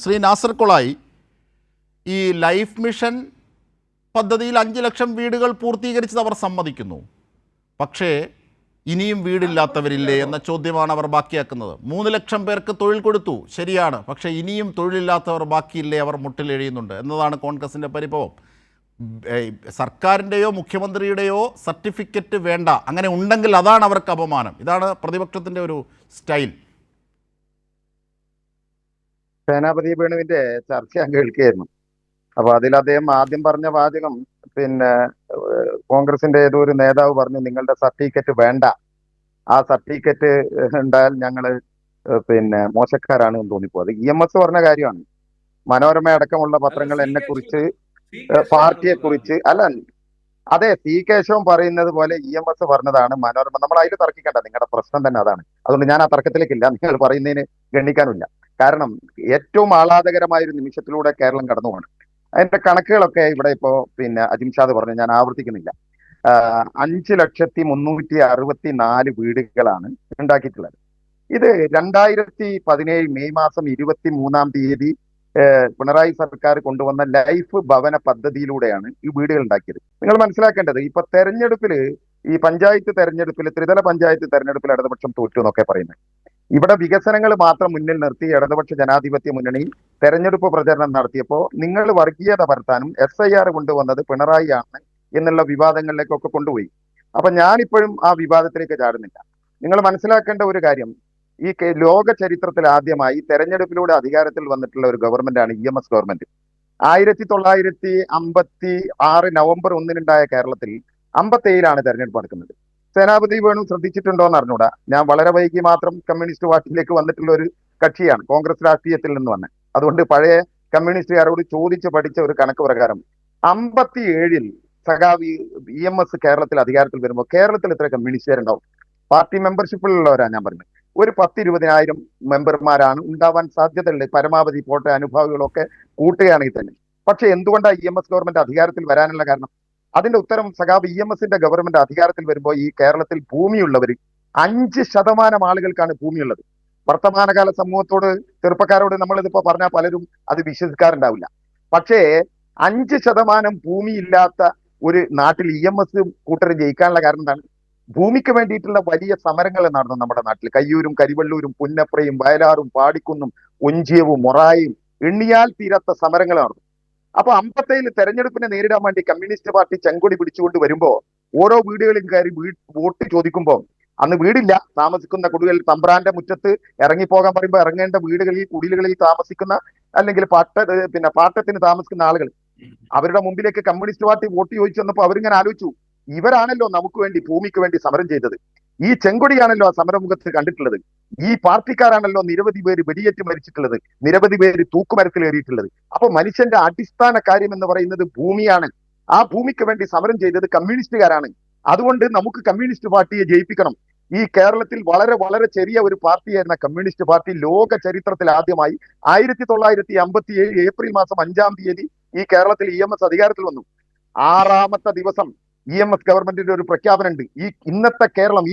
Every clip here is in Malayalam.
ശ്രീ നാസർ കൊളായി, ഈ ലൈഫ് മിഷൻ പദ്ധതിയിൽ 5 ലക്ഷം വീടുകൾ പൂർത്തീകരിച്ചത് അവർ സമ്മതിക്കുന്നു. പക്ഷേ ഇനിയും വീടില്ലാത്തവരില്ലേ എന്ന ചോദ്യമാണ് അവർ ബാക്കിയാക്കുന്നത്. 3 ലക്ഷം പേർക്ക് തൊഴിൽ കൊടുത്തു, ശരിയാണ്. പക്ഷേ ഇനിയും തൊഴിലില്ലാത്തവർ ബാക്കിയില്ലേ, അവർ മുട്ടിലെഴിയുന്നുണ്ട് എന്നതാണ് കോൺഗ്രസിൻ്റെ പരിഭവം. സർക്കാരിൻ്റെയോ മുഖ്യമന്ത്രിയുടെയോ സർട്ടിഫിക്കറ്റ് വേണ്ട, അങ്ങനെ ഉണ്ടെങ്കിൽ അതാണ് അവർക്ക് അപമാനം. ഇതാണ് പ്രതിപക്ഷത്തിൻ്റെ ഒരു സ്റ്റൈൽ. സേനാപതി വേണുവിന്റെ ചർച്ച ഞാൻ കേൾക്കുകയായിരുന്നു. അപ്പൊ അതിൽ അദ്ദേഹം ആദ്യം പറഞ്ഞ വാചകം, കോൺഗ്രസിന്റെ ഏതോ ഒരു നേതാവ് പറഞ്ഞു നിങ്ങളുടെ സർട്ടിഫിക്കറ്റ് വേണ്ട, ആ സർട്ടിഫിക്കറ്റ് ഉണ്ടായാൽ ഞങ്ങള് മോശക്കാരാണ് എന്ന് തോന്നിപ്പോ. അത് EMS പറഞ്ഞ കാര്യമാണ്. മനോരമ അടക്കമുള്ള പത്രങ്ങൾ എന്നെ കുറിച്ച്, പാർട്ടിയെ കുറിച്ച് അല്ല, അതെ, C കേശവൻ പറയുന്നത് പോലെ EMS പറഞ്ഞതാണ് മനോരമ. നമ്മൾ അതിൽ തർക്കിക്കണ്ട, നിങ്ങളുടെ പ്രശ്നം തന്നെ അതാണ്. അതുകൊണ്ട് ഞാൻ ആ തർക്കത്തിലേക്കില്ല, നിങ്ങൾ പറയുന്നതിന് ഗണ്ണിക്കാനില്ല. കാരണം ഏറ്റവും ആഹ്ലാദകരമായ ഒരു നിമിഷത്തിലൂടെ കേരളം കടന്നു പോകണം. അതിന്റെ കണക്കുകളൊക്കെ ഇവിടെ ഇപ്പോ അജിംഷാദ് പറഞ്ഞു, ഞാൻ ആവർത്തിക്കുന്നില്ല. 5,364 വീടുകളാണ് ഉണ്ടാക്കിയിട്ടുള്ളത്. ഇത് 2017 മെയ് മാസം 23 പിണറായി സർക്കാർ കൊണ്ടുവന്ന ലൈഫ് ഭവന പദ്ധതിയിലൂടെയാണ് ഈ വീടുകൾ ഉണ്ടാക്കിയത്. നിങ്ങൾ മനസ്സിലാക്കേണ്ടത്, ഇപ്പൊ തെരഞ്ഞെടുപ്പില്, ഈ പഞ്ചായത്ത് തെരഞ്ഞെടുപ്പിൽ, ത്രിതല പഞ്ചായത്ത് തെരഞ്ഞെടുപ്പിൽ ഇടതുപക്ഷം തോറ്റു എന്നൊക്കെ പറയുന്നത്. ഇവിടെ വികസനങ്ങൾ മാത്രം മുന്നിൽ നിർത്തി ഇടതുപക്ഷ ജനാധിപത്യ മുന്നണി തെരഞ്ഞെടുപ്പ് പ്രചരണം നടത്തിയപ്പോൾ നിങ്ങൾ വർഗീയത പരത്താനും SIR കൊണ്ടുവന്നത് പിണറായി ആണ് എന്നുള്ള വിവാദങ്ങളിലേക്കൊക്കെ കൊണ്ടുപോയി. അപ്പൊ ഞാനിപ്പോഴും ആ വിവാദത്തിലേക്ക് ചാടുന്നില്ല. നിങ്ങൾ മനസ്സിലാക്കേണ്ട ഒരു കാര്യം, ഈ ലോക ചരിത്രത്തിൽ ആദ്യമായി തെരഞ്ഞെടുപ്പിലൂടെ അധികാരത്തിൽ വന്നിട്ടുള്ള ഒരു ഗവൺമെന്റാണ് EMS ഗവൺമെന്റ്. 1956 നവംബർ 1 കേരളത്തിൽ 57 തെരഞ്ഞെടുപ്പ് നടക്കുന്നത്. സേനാപതി വേണു ശ്രദ്ധിച്ചിട്ടുണ്ടോ എന്ന് അറിഞ്ഞൂടാ. ഞാൻ വളരെ വൈകി മാത്രം കമ്മ്യൂണിസ്റ്റ് പാർട്ടിയിലേക്ക് വന്നിട്ടുള്ള ഒരു കക്ഷിയാണ്, കോൺഗ്രസ് രാഷ്ട്രീയത്തിൽ നിന്ന് വന്നത്. അതുകൊണ്ട് പഴയ കമ്മ്യൂണിസ്റ്റുകാരോട് ചോദിച്ച് പഠിച്ച ഒരു കണക്ക് പ്രകാരം 57 സഖാവ് EMS കേരളത്തിൽ അധികാരത്തിൽ വരുമ്പോൾ കേരളത്തിൽ എത്ര കമ്മ്യൂണിസ്റ്റുകാരുണ്ടാവും? പാർട്ടി മെമ്പർഷിപ്പിലുള്ളവരാ ഞാൻ പറഞ്ഞത്. ഒരു 10-20,000 മെമ്പർമാരാണ് ഉണ്ടാവാൻ സാധ്യതയുള്ളത്, പരമാവധി പോട്ടെ, അനുഭാവികളൊക്കെ കൂട്ടുകയാണെങ്കിൽ തന്നെ. പക്ഷെ എന്തുകൊണ്ടാണ് EMS ഗവൺമെന്റ് അധികാരത്തിൽ വരാനുള്ള കാരണം? അതിന്റെ ഉത്തരം, സഖാബ് EMSന്റെ ഗവൺമെന്റ് അധികാരത്തിൽ വരുമ്പോൾ ഈ കേരളത്തിൽ ഭൂമിയുള്ളവർ 5% ആളുകൾക്കാണ് ഭൂമിയുള്ളത്. വർത്തമാനകാല സമൂഹത്തോട്, ചെറുപ്പക്കാരോട് നമ്മളിതിപ്പോ പറഞ്ഞാൽ പലരും അത് വിശ്വസിക്കാറുണ്ടാവില്ല. പക്ഷേ 5% ഭൂമിയില്ലാത്ത ഒരു നാട്ടിൽ EMS കൂട്ടർ ജയിക്കാനുള്ള കാരണം എന്താണ്? ഭൂമിക്ക് വേണ്ടിയിട്ടുള്ള വലിയ സമരങ്ങൾ നടന്നു നമ്മുടെ നാട്ടിൽ. കയ്യൂരും കരിവള്ളൂരും പുന്നപ്രയും വയലാറും പാടിക്കുന്നും ഒഞ്ചിയവും മൊറായും എണ്ണിയാൽ തീരാത്ത സമരങ്ങൾ നടന്നു. അപ്പൊ 57 തെരഞ്ഞെടുപ്പിനെ നേരിടാൻ വേണ്ടി കമ്മ്യൂണിസ്റ്റ് പാർട്ടി ചെങ്കൊടി പിടിച്ചുകൊണ്ട് വരുമ്പോ ഓരോ വീടുകളിൽ കയറി വോട്ട് ചോദിക്കുമ്പോൾ അന്ന് വീടില്ല, താമസിക്കുന്ന കുടികൾ തമ്പ്രാന്റെ മുറ്റത്ത് ഇറങ്ങിപ്പോകാൻ പറയുമ്പോൾ ഇറങ്ങേണ്ട വീടുകളിൽ, കുടിലുകളിൽ താമസിക്കുന്ന, അല്ലെങ്കിൽ പാട്ടത്തിന് താമസിക്കുന്ന ആളുകൾ, അവരുടെ മുമ്പിലേക്ക് കമ്മ്യൂണിസ്റ്റ് പാർട്ടി വോട്ട് ചോദിച്ചു വന്നപ്പോൾ അവരിങ്ങനെ ആലോചിച്ചു, ഇവരാണല്ലോ നമുക്ക് വേണ്ടി, ഭൂമിക്ക് വേണ്ടി സമരം ചെയ്തത്, ഈ ചെങ്കൊടിയാണല്ലോ ആ സമരമുഖത്ത് കണ്ടിട്ടുള്ളത്, ഈ പാർട്ടിക്കാരാണല്ലോ നിരവധി പേര് വെടിയേറ്റ് മരിച്ചിട്ടുള്ളത്, നിരവധി പേര് തൂക്കുമരത്തിലേറിയിട്ടുള്ളത്. അപ്പൊ മനുഷ്യന്റെ അടിസ്ഥാന കാര്യം എന്ന് പറയുന്നത് ഭൂമിയാണ്. ആ ഭൂമിക്ക് വേണ്ടി സമരം ചെയ്തത് കമ്മ്യൂണിസ്റ്റുകാരാണ്. അതുകൊണ്ട് നമുക്ക് കമ്മ്യൂണിസ്റ്റ് പാർട്ടിയെ ജയിപ്പിക്കണം. ഈ കേരളത്തിൽ വളരെ വളരെ ചെറിയ ഒരു പാർട്ടിയായിരുന്ന കമ്മ്യൂണിസ്റ്റ് പാർട്ടി ലോക ചരിത്രത്തിൽ ആദ്യമായി 1957 ഏപ്രിൽ മാസം 5 ഈ കേരളത്തിൽ EMS അധികാരത്തിൽ വന്നു. 6ാമത്തെ ദിവസം EMS ഗവൺമെന്റിന്റെ ഒരു പ്രഖ്യാപനമുണ്ട്. ഈ കേരളം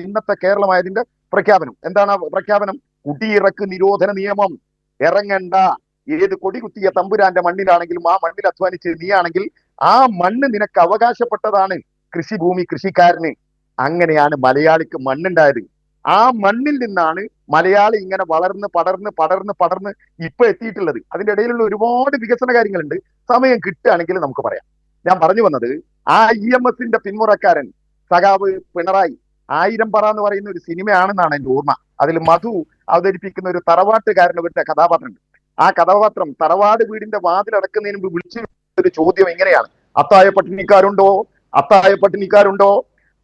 ഇന്നത്തെ കേരളമായതിന്റെ പ്രഖ്യാപനം എന്താണ്? ആ പ്രഖ്യാപനം, കുടിയിറക്ക് നിരോധന നിയമം. ഇറങ്ങണ്ട, ഏത് കൊടി കുത്തിയ തമ്പുരാന്റെ മണ്ണിലാണെങ്കിലും ആ മണ്ണിൽ അധ്വാനിച്ച് നീയാണെങ്കിൽ ആ മണ്ണ് നിനക്ക് അവകാശപ്പെട്ടതാണ്, കൃഷിഭൂമി കൃഷിക്കാരന്. അങ്ങനെയാണ് മലയാളിക്ക് മണ്ണുണ്ടായത്. ആ മണ്ണിൽ നിന്നാണ് മലയാളി ഇങ്ങനെ വളർന്ന് പടർന്ന് ഇപ്പൊ എത്തിയിട്ടുള്ളത്. അതിന്റെ ഇടയിലുള്ള ഒരുപാട് വികസന കാര്യങ്ങളുണ്ട്, സമയം കിട്ടുകയാണെങ്കിൽ നമുക്ക് പറയാം. ഞാൻ പറഞ്ഞു വന്നത്, ആ EMSന്റെ പിന്മുറക്കാരൻ സഖാവ് പിണറായി 1000 പറ എന്ന് പറയുന്ന ഒരു സിനിമയാണെന്നാണ് എന്റെ ഓർമ്മ. അതിൽ മധു അവതരിപ്പിക്കുന്ന ഒരു തറവാട്ടുകാരന്റെ കഥാപാത്രമുണ്ട്. ആ കഥാപാത്രം തറവാട് വീടിന്റെ വാതിലടക്കുന്നതിന് മുമ്പ് വിളിച്ചു ഒരു ചോദ്യം ഇങ്ങനെയാണ്: അത്തായ പട്ടിണിക്കാരുണ്ടോ?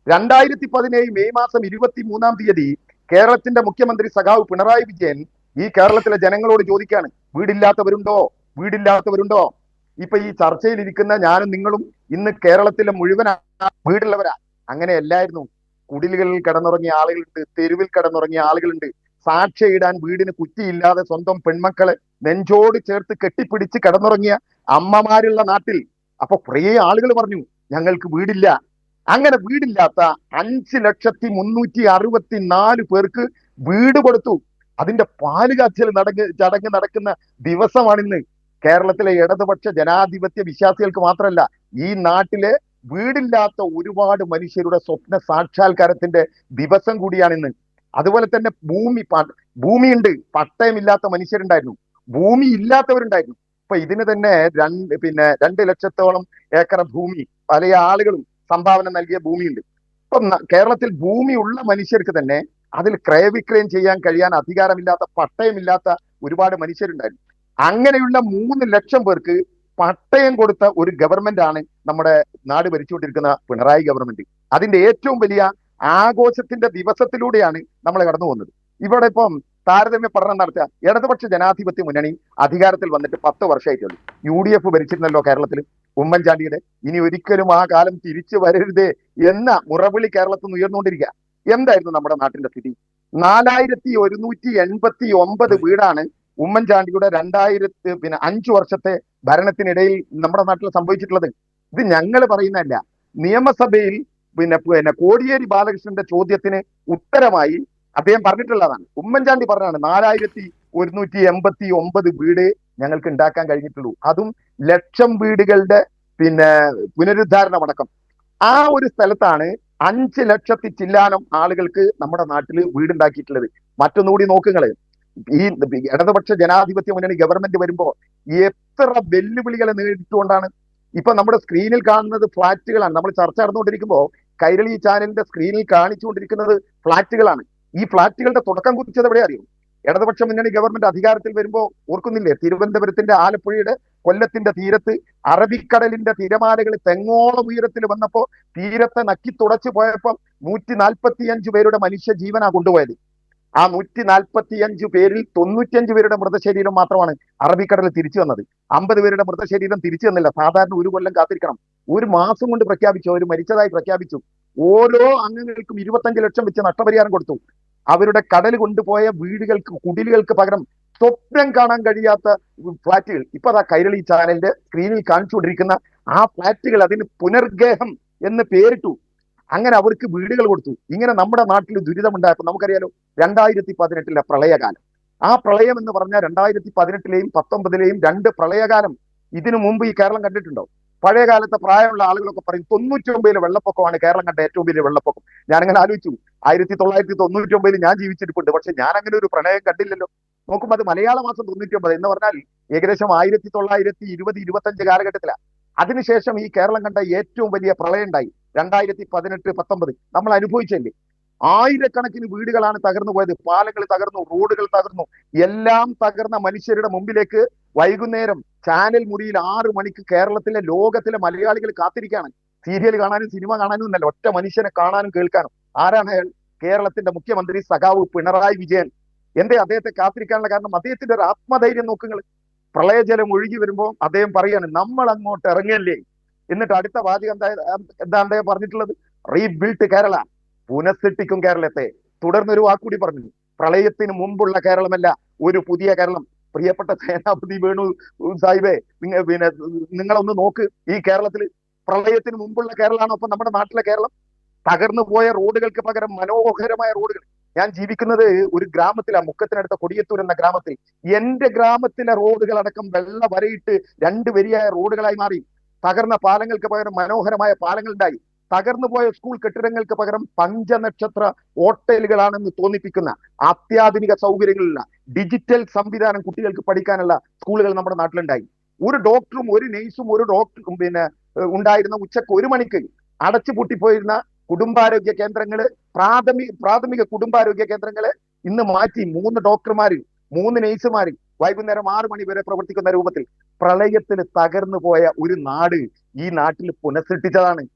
2017 മെയ് മാസം 23 കേരളത്തിന്റെ മുഖ്യമന്ത്രി സഖാവ് പിണറായി വിജയൻ ഈ കേരളത്തിലെ ജനങ്ങളോട് ചോദിക്കാണ്, വീടില്ലാത്തവരുണ്ടോ? ഇപ്പൊ ഈ ചർച്ചയിൽ ഇരിക്കുന്ന ഞാനും നിങ്ങളും ഇന്ന് കേരളത്തിലെ മുഴുവൻ വീടുള്ളവരാ. അങ്ങനെയല്ലായിരുന്നു. കുടിലുകളിൽ കിടന്നുറങ്ങിയ ആളുകളുണ്ട്, തെരുവിൽ കിടന്നുറങ്ങിയ ആളുകളുണ്ട്. സാക്ഷ്യയിടാൻ വീടിന് കുറ്റിയില്ലാതെ സ്വന്തം പെൺമക്കളെ നെഞ്ചോട് ചേർത്ത് കെട്ടിപ്പിടിച്ച് കിടന്നുറങ്ങിയ അമ്മമാരുള്ള നാട്ടിൽ. അപ്പൊ കുറേ ആളുകൾ പറഞ്ഞു ഞങ്ങൾക്ക് വീടില്ല. അങ്ങനെ വീടില്ലാത്ത 5,364 പേർക്ക് വീട് കൊടുത്തു. അതിന്റെ പാല് കാച്ചൽ ചടങ്ങ് നടക്കുന്ന ദിവസമാണിന്ന്. കേരളത്തിലെ ഇടതുപക്ഷ ജനാധിപത്യ വിശ്വാസികൾക്ക് മാത്രമല്ല, ഈ നാട്ടിലെ വീടില്ലാത്ത ഒരുപാട് മനുഷ്യരുടെ സ്വപ്ന സാക്ഷാത്കാരത്തിന്റെ ദിവസം കൂടിയാണിന്ന്. അതുപോലെ തന്നെ ഭൂമിയുണ്ട്, പട്ടയമില്ലാത്ത മനുഷ്യരുണ്ടായിരുന്നു, ഭൂമി ഇല്ലാത്തവരുണ്ടായിരുന്നു. ഇപ്പൊ ഇതിന് തന്നെ 2 ലക്ഷത്തോളം ഏക്കർ ഭൂമി പല ആളുകളും സംഭാവന നൽകിയ ഭൂമിയുണ്ട്. ഇപ്പൊ കേരളത്തിൽ ഭൂമിയുള്ള മനുഷ്യർക്ക് തന്നെ അതിൽ ക്രയവിക്രയം ചെയ്യാൻ കഴിയാൻ അധികാരമില്ലാത്ത, പട്ടയമില്ലാത്ത ഒരുപാട് മനുഷ്യരുണ്ടായിരുന്നു. അങ്ങനെയുള്ള 3 ലക്ഷം പേർക്ക് പട്ടയം കൊടുത്ത ഒരു ഗവൺമെന്റ് ആണ് നമ്മുടെ നാട് ഭരിച്ചുകൊണ്ടിരിക്കുന്ന പിണറായി ഗവൺമെന്റ്. അതിന്റെ ഏറ്റവും വലിയ ആഘോഷത്തിന്റെ ദിവസത്തിലൂടെയാണ് നമ്മൾ കടന്നു പോകുന്നത്. ഇവിടെ ഇപ്പം താരതമ്യ പഠനം നടത്തുക, ഇടതുപക്ഷ ജനാധിപത്യ മുന്നണി അധികാരത്തിൽ വന്നിട്ട് 10 വർഷമായിട്ടുള്ളൂ. UDF ഭരിച്ചിരുന്നല്ലോ കേരളത്തിൽ, ഉമ്മൻചാണ്ടിയുടെ. ഇനി ഒരിക്കലും ആ കാലം തിരിച്ചു വരരുതേ എന്ന മുറവിളി കേരളത്തിൽ നിന്ന് ഉയർന്നുകൊണ്ടിരിക്കുക. എന്തായിരുന്നു നമ്മുടെ നാട്ടിന്റെ സ്ഥിതി? 4189 വീടാണ് ഉമ്മൻചാണ്ടിയുടെ 5 വർഷത്തെ ഭരണത്തിനിടയിൽ നമ്മുടെ നാട്ടിൽ സംഭവിച്ചിട്ടുള്ളത്. ഇത് ഞങ്ങൾ പറയുന്നതല്ല. നിയമസഭയിൽ കോടിയേരി ബാലകൃഷ്ണന്റെ ചോദ്യത്തിന് ഉത്തരമായി അദ്ദേഹം പറഞ്ഞിട്ടുള്ളതാണ്. ഉമ്മൻചാണ്ടി പറഞ്ഞാണ് 4189 വീട് ഞങ്ങൾക്ക് ഉണ്ടാക്കാൻ കഴിഞ്ഞിട്ടുള്ളൂ, അതും ലക്ഷം വീടുകളുടെ പുനരുദ്ധാരണമടക്കം. ആ ഒരു സ്ഥലത്താണ് 5 ലക്ഷത്തി ചില്ലാനം ആളുകൾക്ക് നമ്മുടെ നാട്ടിൽ വീടുണ്ടാക്കിയിട്ടുള്ളത്. മറ്റൊന്നുകൂടി നോക്കുങ്ങള്, ഈ ഇടതുപക്ഷ ജനാധിപത്യ മുന്നണി ഗവൺമെന്റ് വരുമ്പോ എത്ര വെല്ലുവിളികളെ നേരിട്ടുകൊണ്ടാണ്. ഇപ്പൊ നമ്മുടെ സ്ക്രീനിൽ കാണുന്നത് ഫ്ളാറ്റുകളാണ്. നമ്മൾ ചർച്ച നടന്നുകൊണ്ടിരിക്കുമ്പോൾ കൈരളി ചാനലിന്റെ സ്ക്രീനിൽ കാണിച്ചുകൊണ്ടിരിക്കുന്നത് ഫ്ളാറ്റുകളാണ്. ഈ ഫ്ളാറ്റുകളുടെ തുടക്കം കുറിച്ചത് എവിടെ അറിയും? ഇടതുപക്ഷ മുന്നണി ഗവൺമെന്റ് അധികാരത്തിൽ വരുമ്പോൾ ഓർക്കുന്നില്ലേ, തിരുവനന്തപുരത്തിന്റെ, ആലപ്പുഴയുടെ, കൊല്ലത്തിന്റെ തീരത്ത് അറബിക്കടലിന്റെ തിരമാലകൾ തെങ്ങോളം ഉയരത്തിൽ വന്നപ്പോ തീരത്തെ നക്കി തുടച്ചു പോയപ്പോൾ 145 പേരുടെ മനുഷ്യ ജീവനാ കൊണ്ടുപോയത്. ആ 145 പേരിൽ 95 പേരുടെ മൃതശരീരം മാത്രമാണ് അറബിക്കടലിൽ തിരിച്ചു വന്നത്. 50 പേരുടെ മൃതശരീരം തിരിച്ചു വന്നില്ല. സാധാരണ 1 കൊല്ലം കാത്തിരിക്കണം. 1 മാസം കൊണ്ട് പ്രഖ്യാപിച്ചു, അവർ മരിച്ചതായി പ്രഖ്യാപിച്ചു. ഓരോ അംഗങ്ങൾക്കും 25 ലക്ഷം വെച്ച് നഷ്ടപരിഹാരം കൊടുത്തു. അവരുടെ കടൽ കൊണ്ടുപോയ വീടുകൾക്ക്, കുടിലുകൾക്ക് പകരം സ്വപ്നം കാണാൻ കഴിയാത്ത ഫ്ളാറ്റുകൾ ഇപ്പൊ അതാ കൈരളി ചാനലിന്റെ സ്ക്രീനിൽ കാണിച്ചുകൊണ്ടിരിക്കുന്ന ആ ഫ്ളാറ്റുകൾ, അതിന് പുനർഗേഹം എന്ന് പേരിട്ടു. അങ്ങനെ അവർക്ക് വീടുകൾ കൊടുത്തു. ഇങ്ങനെ നമ്മുടെ നാട്ടിൽ ദുരിതമുണ്ടായപ്പോൾ നമുക്കറിയാലോ, 2018 പ്രളയകാലം. ആ പ്രളയം എന്ന് പറഞ്ഞാൽ 2018-ലെയും 2019-ലെയും 2 പ്രളയകാലം ഇതിനു മുമ്പ് ഈ കേരളം കണ്ടിട്ടുണ്ടോ? പഴയ കാലത്തെ പ്രായമുള്ള ആളുകളൊക്കെ പറയും 99-ലെ വെള്ളപ്പൊക്കമാണ് കേരളം കണ്ട ഏറ്റവും വലിയ വെള്ളപ്പൊക്കം. ഞാനങ്ങനെ ആലോചിച്ചു, 1999 ഞാൻ ജീവിച്ചിരിപ്പുണ്ട്, പക്ഷെ ഞാൻ അങ്ങനെ ഒരു പ്രളയം കണ്ടില്ലല്ലോ. നോക്കുമ്പോൾ അത് മലയാള മാസം 99 എന്ന് പറഞ്ഞാൽ ഏകദേശം 1920-25 കാലഘട്ടത്തിലാണ്. അതിനുശേഷം ഈ കേരളം കണ്ട ഏറ്റവും വലിയ പ്രളയം ഉണ്ടായി 2018-19 നമ്മൾ അനുഭവിച്ചല്ലേ. ആയിരക്കണക്കിന് വീടുകളാണ് തകർന്നു പോയത്, പാലങ്ങൾ തകർന്നു, റോഡുകൾ തകർന്നു. എല്ലാം തകർന്ന മനുഷ്യരുടെ മുമ്പിലേക്ക് വൈകുന്നേരം ചാനൽ മുറിയിൽ 6 മണിക്ക് കേരളത്തിലെ, ലോകത്തിലെ മലയാളികൾ കാത്തിരിക്കുകയാണ്. സീരിയൽ കാണാനും സിനിമ കാണാനും എന്നല്ല, ഒറ്റ മനുഷ്യനെ കാണാനും കേൾക്കാനും. ആരാണ് അയാൾ? കേരളത്തിന്റെ മുഖ്യമന്ത്രി സഖാവ് പിണറായി വിജയൻ. എന്തേ അദ്ദേഹത്തെ കാത്തിരിക്കാനുള്ള കാരണം? അദ്ദേഹത്തിന്റെ ഒരു ആത്മധൈര്യം നോക്കുങ്ങൾ. പ്രളയജലം ഒഴുകി വരുമ്പോൾ അദ്ദേഹം പറയാണ്, നമ്മൾ അങ്ങോട്ട് ഇറങ്ങല്ലേ. എന്നിട്ട് അടുത്ത വാചകം എന്താ അദ്ദേഹം പറഞ്ഞിട്ടുള്ളത്? റീബിൽഡ് കേരള, പുനഃസൃഷ്ടിക്കും കേരളത്തെ. തുടർന്നൊരു വാക്കുകൂടി പറഞ്ഞു, പ്രളയത്തിന് മുമ്പുള്ള കേരളമല്ല, ഒരു പുതിയ കേരളം. പ്രിയപ്പെട്ട സേനാപതി വേണു സാഹിബേ, നിങ്ങളൊന്ന് നോക്ക്, ഈ കേരളത്തിൽ പ്രളയത്തിന് മുമ്പുള്ള കേരളമാണോ അപ്പൊ നമ്മുടെ നാട്ടിലെ കേരളം? തകർന്നു പോയ റോഡുകൾക്ക് പകരം മനോഹരമായ റോഡുകൾ. ഞാൻ ജീവിക്കുന്നത് ഒരു ഗ്രാമത്തിലാണ്, മുക്കത്തിനടുത്ത കൊടിയത്തൂർ എന്ന ഗ്രാമത്തിൽ. എന്റെ ഗ്രാമത്തിലെ റോഡുകൾ അടക്കം വെള്ള വരയിട്ട് 2 വരിയായ റോഡുകളായി മാറി. തകർന്ന പാലങ്ങൾക്ക് പകരം മനോഹരമായ പാലങ്ങൾ ഉണ്ടായി. തകർന്നു പോയ സ്കൂൾ കെട്ടിടങ്ങൾക്ക് പകരം പഞ്ചനക്ഷത്ര ഹോട്ടലുകളാണെന്ന് തോന്നിപ്പിക്കുന്ന അത്യാധുനിക സൗകര്യങ്ങളുള്ള ഡിജിറ്റൽ സംവിധാനം കുട്ടികൾക്ക് പഠിക്കാനുള്ള സ്കൂളുകൾ നമ്മുടെ നാട്ടിലുണ്ടായി. ഒരു ഡോക്ടറും ഒരു നേഴ്സും ഒരു ഡോക്ടറും ഉണ്ടായിരുന്ന ഉച്ചക്ക് 1 മണിക്ക് അടച്ചുപൂട്ടിപ്പോയിരുന്ന കുടുംബാരോഗ്യ കേന്ദ്രങ്ങള്, പ്രാഥമിക കുടുംബാരോഗ്യ കേന്ദ്രങ്ങള് ഇന്ന് മാറ്റി 3 ഡോക്ടർമാര്, 3 നേഴ്സുമാര് വൈകുന്നേരം 6 മണി വരെ പ്രവർത്തിക്കുന്ന രൂപത്തിൽ പ്രളയത്തിൽ തകർന്നു പോയ ഒരു നാട് ഈ നാട്ടിൽ പുനഃസൃഷ്ടിച്ചതാണ്.